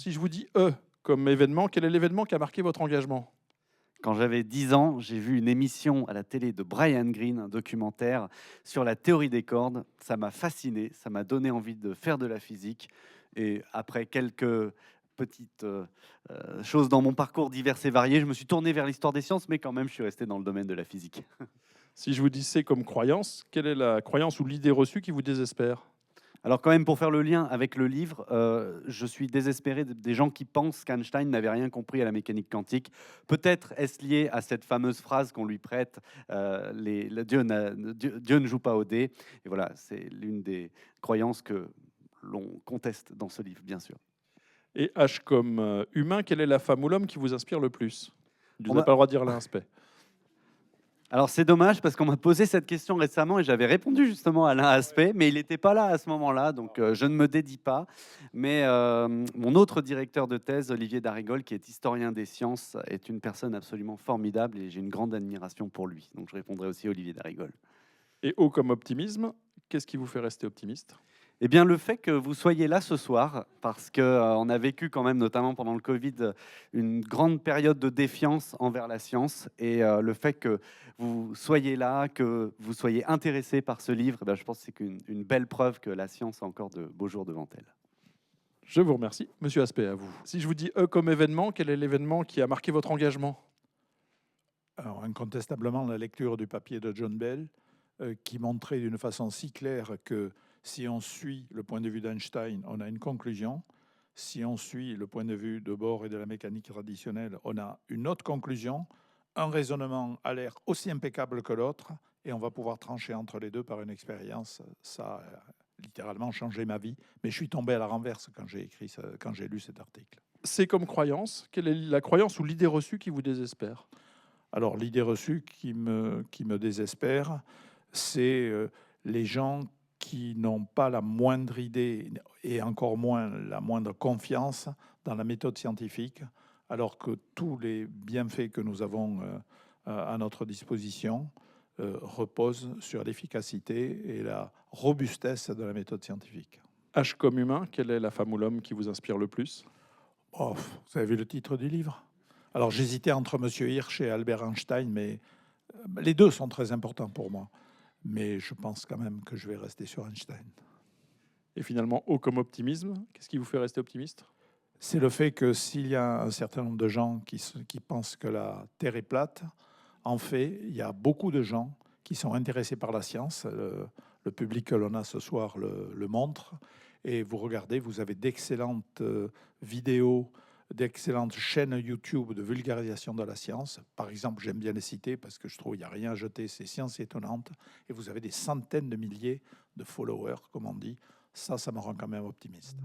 Si je vous dis E comme événement, quel est l'événement qui a marqué votre engagement? Quand j'avais 10 ans, j'ai vu une émission à la télé de Brian Greene, un documentaire sur la théorie des cordes. Ça m'a fasciné, ça m'a donné envie de faire de la physique. Et après quelques petites choses dans mon parcours divers et variés, je me suis tourné vers l'histoire des sciences, mais quand même, je suis resté dans le domaine de la physique. Si je vous dis C comme croyance, quelle est la croyance ou l'idée reçue qui vous désespère? Alors quand même, pour faire le lien avec le livre, je suis désespéré des gens qui pensent qu'Einstein n'avait rien compris à la mécanique quantique. Peut-être est-ce lié à cette fameuse phrase qu'on lui prête, Dieu ne joue pas au dé. Et voilà, c'est l'une des croyances que l'on conteste dans ce livre, bien sûr. Et H comme humain, quelle est la femme ou l'homme qui vous inspire le plus? Vous On n'avez m'a- pas le droit de dire l'inspect. Alors c'est dommage parce qu'on m'a posé cette question récemment et j'avais répondu justement à Alain Aspect, mais il n'était pas là à ce moment-là, donc je ne me dédie pas. Mais mon autre directeur de thèse, Olivier Darigol, qui est historien des sciences, est une personne absolument formidable et j'ai une grande admiration pour lui. Donc je répondrai aussi à Olivier Darigol. Et O comme optimisme, qu'est-ce qui vous fait rester optimiste? Eh bien, le fait que vous soyez là ce soir, parce que on a vécu quand même, notamment pendant le Covid, une grande période de défiance envers la science et le fait que vous soyez là, que vous soyez intéressé par ce livre, eh ben, je pense que c'est une belle preuve que la science a encore de beaux jours devant elle. Je vous remercie. Monsieur Aspect, à vous. Si je vous dis E comme événement, quel est l'événement qui a marqué votre engagement? Alors, incontestablement, la lecture du papier de John Bell, qui montrait d'une façon si claire que si on suit le point de vue d'Einstein, on a une conclusion. Si on suit le point de vue de Bohr et de la mécanique traditionnelle, on a une autre conclusion. Un raisonnement a l'air aussi impeccable que l'autre, et on va pouvoir trancher entre les deux par une expérience. Ça a littéralement changé ma vie, mais je suis tombé à la renverse quand quand j'ai lu cet article. C comme croyance, quelle est la croyance ou l'idée reçue qui vous désespère? Alors, l'idée reçue qui me désespère, c'est les gens qui n'ont pas la moindre idée et encore moins la moindre confiance dans la méthode scientifique, alors que tous les bienfaits que nous avons à notre disposition reposent sur l'efficacité et la robustesse de la méthode scientifique. H comme humain, quelle est la femme ou l'homme qui vous inspire le plus? Oh, vous avez vu le titre du livre? Alors, j'hésitais entre Monsieur Hirsch et Albert Einstein, mais les deux sont très importants pour moi. Mais je pense quand même que je vais rester sur Einstein. Et finalement, O comme optimisme, qu'est-ce qui vous fait rester optimiste? C'est le fait que s'il y a un certain nombre de gens qui pensent que la Terre est plate, en fait, il y a beaucoup de gens qui sont intéressés par la science. Le public que l'on a ce soir le montre. Et vous regardez, vous avez d'excellentes vidéos, d'excellentes chaînes YouTube de vulgarisation de la science. Par exemple, j'aime bien les citer parce que je trouve qu'il n'y a rien à jeter, c'est Science étonnante. Et vous avez des centaines de milliers de followers, comme on dit. Ça me rend quand même optimiste.